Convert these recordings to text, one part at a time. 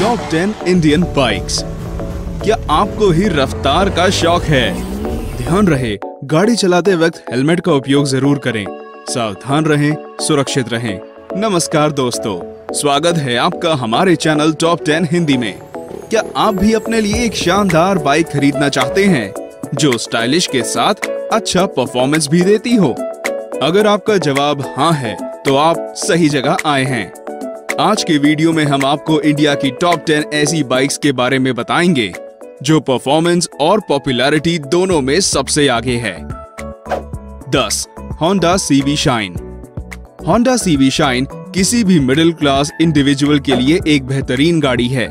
Top 10 Indian bikes. क्या आपको ही रफ्तार का शौक है? ध्यान रहे, गाड़ी चलाते वक्त हेलमेट का उपयोग जरूर करें। सावधान रहें, सुरक्षित रहें। नमस्कार दोस्तों, स्वागत है आपका हमारे चैनल टॉप 10 हिंदी में। क्या आप भी अपने लिए एक शानदार बाइक खरीदना चाहते हैं जो स्टाइलिश के साथ अच्छा परफॉर्मेंस भी देती हो? अगर आपका जवाब हाँ है तो आप सही जगह आए हैं। आज के वीडियो में हम आपको इंडिया की टॉप 10 ऐसी बाइक्स के बारे में बताएंगे जो परफॉर्मेंस और पॉपुलैरिटी दोनों में सबसे आगे है। 10. Honda CB shine. Honda CB shine किसी भी मिडिल क्लास इंडिविजुअल के लिए एक बेहतरीन गाड़ी है।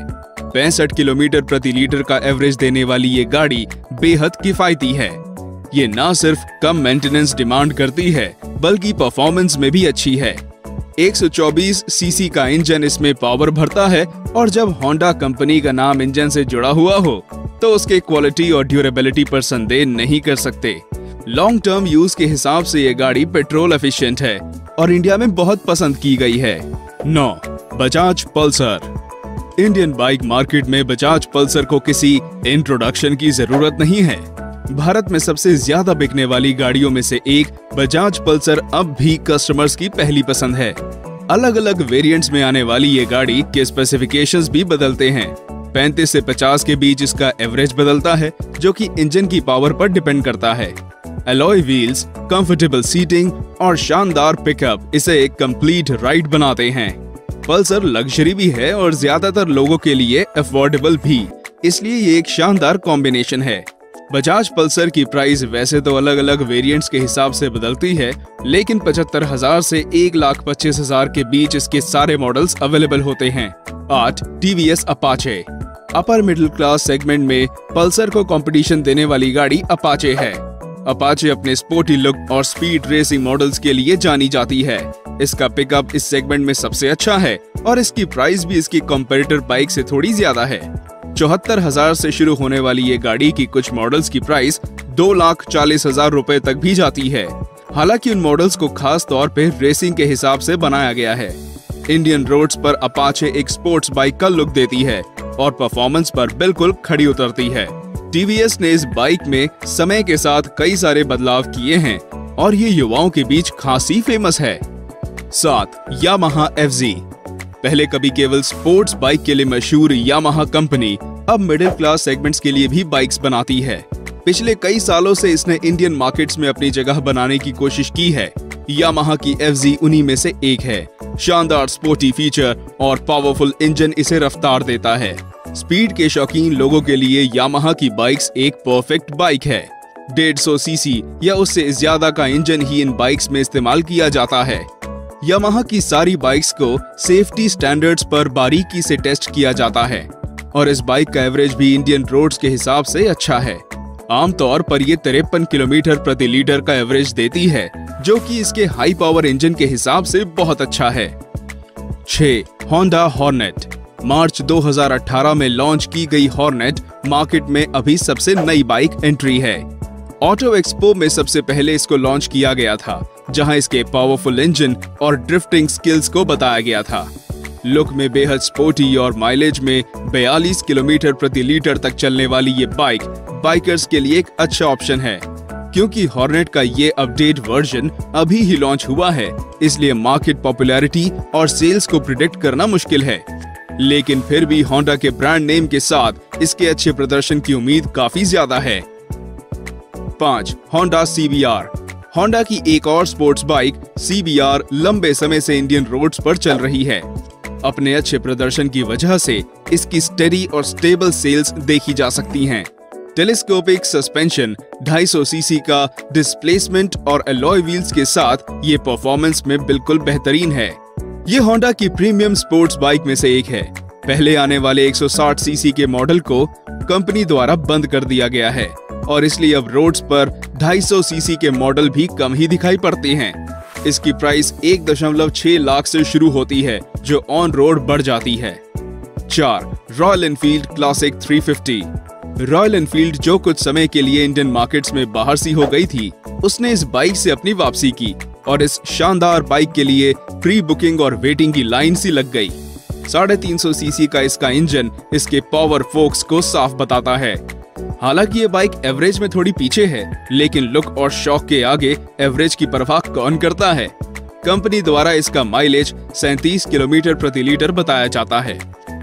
65 किलोमीटर प्रति लीटर का एवरेज देने वाली ये गाड़ी बेहद किफायती है। ये ना सिर्फ कम मेंटेनेंस डिमांड करती है बल्कि परफॉर्मेंस में भी अच्छी है। 124 सीसी का इंजन इसमें पावर भरता है और जब होंडा कंपनी का नाम इंजन से जुड़ा हुआ हो तो उसके क्वालिटी और ड्यूरेबिलिटी पर संदेह नहीं कर सकते। लॉन्ग टर्म यूज के हिसाब से ये गाड़ी पेट्रोल एफिशिएंट है और इंडिया में बहुत पसंद की गई है। 9. Bajaj Pulsar. Indian bike market में बजाज पल्सर को किसी इंट्रोडक्शन की जरूरत नहीं है। भारत में सबसे ज्यादा बिकने वाली गाड़ियों में से एक बजाज पल्सर अब भी कस्टमर्स की पहली पसंद है। अलग अलग वेरिएंट्स में आने वाली ये गाड़ी के स्पेसिफिकेशंस भी बदलते हैं। 35 से 50 के बीच इसका एवरेज बदलता है जो कि इंजन की पावर पर डिपेंड करता है। एलॉय व्हील्स, कंफर्टेबल सीटिंग और शानदार पिकअप इसे एक कंप्लीट राइड बनाते हैं। पल्सर लग्जरी भी है और ज्यादातर लोगों के लिए अफोर्डेबल भी, इसलिए ये एक शानदार कॉम्बिनेशन है। बजाज पल्सर की प्राइस वैसे तो अलग अलग वेरिएंट्स के हिसाब से बदलती है, लेकिन 75,000 से 1,25,000 के बीच इसके सारे मॉडल्स अवेलेबल होते हैं। 8. TVS Apache. Upper middle class segment में पल्सर को कंपटीशन देने वाली गाड़ी अपाचे है। अपाचे अपने स्पोर्टी लुक और स्पीड रेसिंग मॉडल्स के लिए जानी जाती है। इसका पिकअप इस सेगमेंट में सबसे अच्छा है और इसकी प्राइस भी इसकी कॉम्पिटिटर बाइक से थोड़ी ज्यादा है। 74,000 से शुरू होने वाली ये गाड़ी की कुछ मॉडल्स की प्राइस 2,40,000 रुपए तक भी जाती है। हालांकि उन मॉडल्स को खास तौर पे रेसिंग के हिसाब से बनाया गया है। इंडियन रोड्स पर अपाचे एक स्पोर्ट्स बाइक का लुक देती है और परफॉर्मेंस पर बिल्कुल खड़ी उतरती है। टीवीएस ने इस बाइक में समय के साथ कई सारे बदलाव किए हैं और ये युवाओं के बीच खासी फेमस है। 7. Yamaha FG. पहले कभी केवल स्पोर्ट्स बाइक के लिए मशहूर यामाहा कंपनी अब मिडिल क्लास सेगमेंट्स के लिए भी बाइक्स बनाती है। पिछले कई सालों से इसने इंडियन मार्केट्स में अपनी जगह बनाने की कोशिश की है। यामाहा की एफजी उन्हीं में से एक है। शानदार स्पोर्टी फीचर और पावरफुल इंजन इसे रफ्तार देता है। स्पीड के शौकीन लोगों के लिए यामाहा की बाइक्स एक परफेक्ट बाइक है। 150 सीसी या उससे ज्यादा का इंजन ही इन बाइक्स में इस्तेमाल किया जाता है। यामाहा की सारी बाइक्स को सेफ्टी स्टैंडर्ड्स पर बारीकी से टेस्ट किया जाता है और इस बाइक का एवरेज भी इंडियन रोड्स के हिसाब से अच्छा है। आमतौर पर ये 53 किलोमीटर प्रति लीटर का एवरेज देती है जो कि इसके हाई पावर इंजन के हिसाब से बहुत अच्छा है। 6. Honda hornet. मार्च 2018 में लॉन्च की गई हॉर्नेट मार्केट में अभी सबसे नई बाइक एंट्री है। ऑटो एक्सपो में सबसे पहले इसको लॉन्च किया गया था, जहां इसके पावरफुल इंजन और ड्रिफ्टिंग स्किल्स को बताया गया था। लुक में बेहद स्पोर्टी और माइलेज में 42 किलोमीटर प्रति लीटर तक चलने वाली ये बाइक बाइकर्स के लिए एक अच्छा ऑप्शन है। क्योंकि हॉर्नेट का ये अपडेट वर्जन अभी ही लॉन्च हुआ है, इसलिए मार्केट पॉपुलैरिटी और सेल्स को प्रिडिक्ट करना मुश्किल है, लेकिन फिर भी होंडा के ब्रांड नेम के साथ इसके अच्छे प्रदर्शन की उम्मीद काफी ज्यादा है। 5. Honda CBR. होंडा की एक और स्पोर्ट्स बाइक सीबीआर लंबे समय से इंडियन रोड्स पर चल रही है। अपने अच्छे प्रदर्शन की वजह से इसकी स्टेडी और स्टेबल सेल्स देखी जा सकती हैं। टेलीस्कोपिक सस्पेंशन, 250 सीसी का डिस्प्लेसमेंट और एलॉय व्हील्स के साथ ये परफॉर्मेंस में बिल्कुल बेहतरीन है। ये होंडा की प्रीमियम स्पोर्ट्स बाइक में से एक है। पहले आने वाले 160 सीसी के मॉडल को कंपनी द्वारा बंद कर दिया गया है और इसलिए अब रोड्स पर 250 सीसी के मॉडल भी कम ही दिखाई पड़ते हैं। इसकी प्राइस 1.6 लाख से शुरू होती है जो ऑन रोड बढ़ जाती है। 4. Royal Enfield classic 350। Royal Enfield जो कुछ समय के लिए इंडियन मार्केट्स में बाहर सी हो गई थी, उसने इस बाइक से अपनी वापसी की और इस शानदार बाइक के लिए प्री बुकिंग और वेटिंग की लाइन सी लग गई। 350 सीसी का इसका इंजन इसके पावर फोक्स को साफ बताता है। हालांकि ये बाइक एवरेज में थोड़ी पीछे है, लेकिन लुक और शौक के आगे एवरेज की परवाह कौन करता है। कंपनी द्वारा इसका माइलेज 37 किलोमीटर प्रति लीटर बताया जाता है।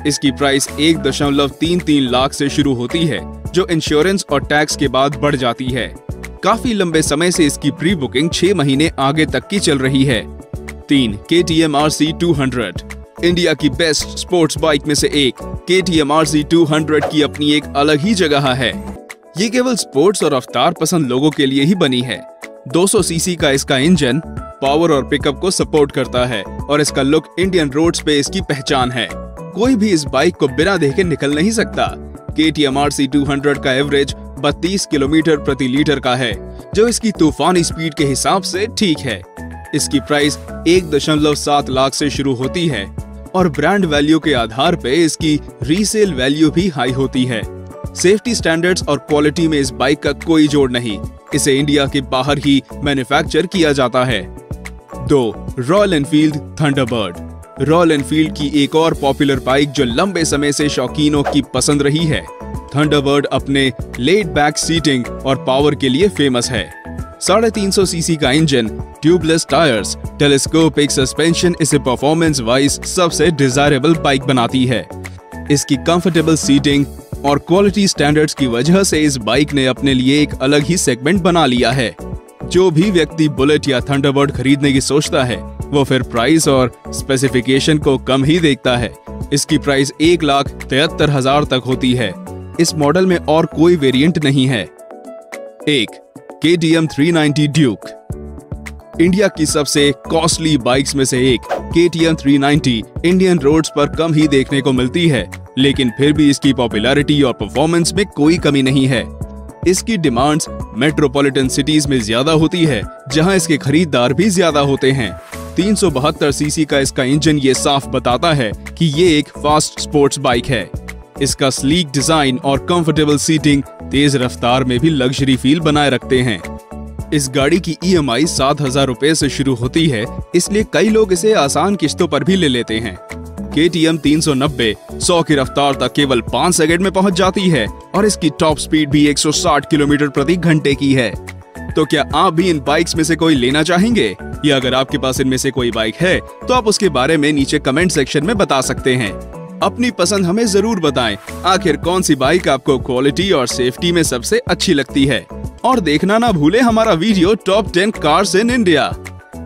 इसकी प्राइस 1.33 लाख से शुरू होती है, जो इंश्योरेंस और टैक्स के बाद बढ़ जाती है। काफी लंबे समय से इसकी प्री बुकिंग 6 महीने आगे तक की चल रही है। 3. KTM RC 200 इंडिया की बेस्ट स्पोर्ट्स बाइक में से एक KTM RC 200 की अपनी एक अलग ही जगह है। ये केवल स्पोर्ट्स और रफ्तार पसंद लोगों के लिए ही बनी है। 200 सीसी का इसका इंजन पावर और पिकअप को सपोर्ट करता है और इसका लुक इंडियन रोड्स पे इसकी पहचान है। कोई भी इस बाइक को बिना देखे निकल नहीं सकता। KTM RC 200 का एवरेज 32 किलोमीटर प्रति लीटर का है, जो इसकी तूफानी स्पीड के हिसाब से ठीक है। इसकी प्राइस 1.7 लाख से शुरू होती है और ब्रांड वैल्यू के आधार पे इसकी रीसेल वैल्यू भी हाई होती है। सेफ्टी स्टैंडर्ड्स और क्वालिटी में इस बाइक का कोई जोड़ नहीं। इसे इंडिया के बाहर ही मैन्युफैक्चर किया जाता है। 2. Royal Enfield Thunderbird royal Enfield की एक और पॉपुलर बाइक जो लंबे समय से शौकीनों की पसंद रही है। थंडरबर्ड अपने लेड बैक सीटिंग और पावर के लिए फेमस है। 350 सीसी का engine, tubeless tyres, telescopic suspension इसे परफॉर्मेंस वाइज सबसे डिजायरेबल बाइक बनाती है। इसकी कंफर्टेबल सीटिंग और क्वालिटी स्टैंडर्ड्स की वजह से इस बाइक ने अपने लिए एक अलग ही सेगमेंट बना लिया है। जो भी व्यक्ति बुलेट या थंडरबर्ड खरीदने की सोचता है, वो फिर प्राइस और स्पेसिफिकेशन को कम ही देखता है। इसकी प्राइस 1,73,000 तक होती है। इस मॉडल में और कोई वेरिएंट नहीं है। 1. KTM 390 ड्यूक इंडिया की सबसे कॉस्टली बाइक्स में से एक KTM 390 इंडियन रोड्स पर कम ही देखने को मिलती है, लेकिन फिर भी इसकी पॉपुलैरिटी और परफॉर्मेंस में कोई कमी नहीं है। इसकी डिमांड्स मेट्रोपॉलिटन सिटीज में ज्यादा होती है, जहां इसके खरीदार भी ज्यादा होते हैं। 372 सीसी का इसका इंजन ये साफ बताता है कि ये एक फास्ट स्पोर्ट्स बाइक है। इसका स्लीक डिजाइन और कंफर्टेबल सीटिंग तेज रफ्तार में भी लग्जरी फील बनाए रखते हैं। इस गाड़ी की EMI 7,000 रुपए से शुरू होती है, इसलिए कई लोग इसे आसान किस्तों पर भी ले लेते हैं। KTM 390 100 की रफ्तार तक केवल 5 सेकंड में पहुंच जाती है और इसकी टॉप स्पीड भी 160 किलोमीटर प्रति घंटे की है। तो क्या आप भी इन बाइक्स में से कोई लेना चाहेंगे, या अगर आपके पास इनमें से कोई बाइक है तो आप उसके बारे में नीचे कमेंट सेक्शन में बता सकते हैं। अपनी पसंद हमें जरूर बताएं। आखिर कौन सी बाइक आपको क्वालिटी और सेफ्टी में सबसे अच्छी लगती है। और देखना ना भूले हमारा video top 10 cars in India.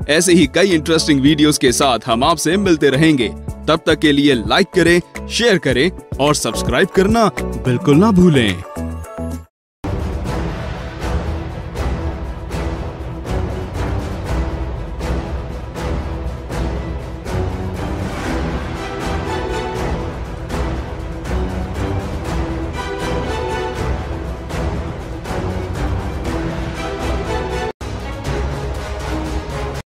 ऐसे ही कई इंटरेस्टिंग वीडियोस के साथ हम आपसे मिलते रहेंगे। तब तक के लिए लाइक करें, शेयर करें और सब्सक्राइब करना बिल्कुल ना भूलें।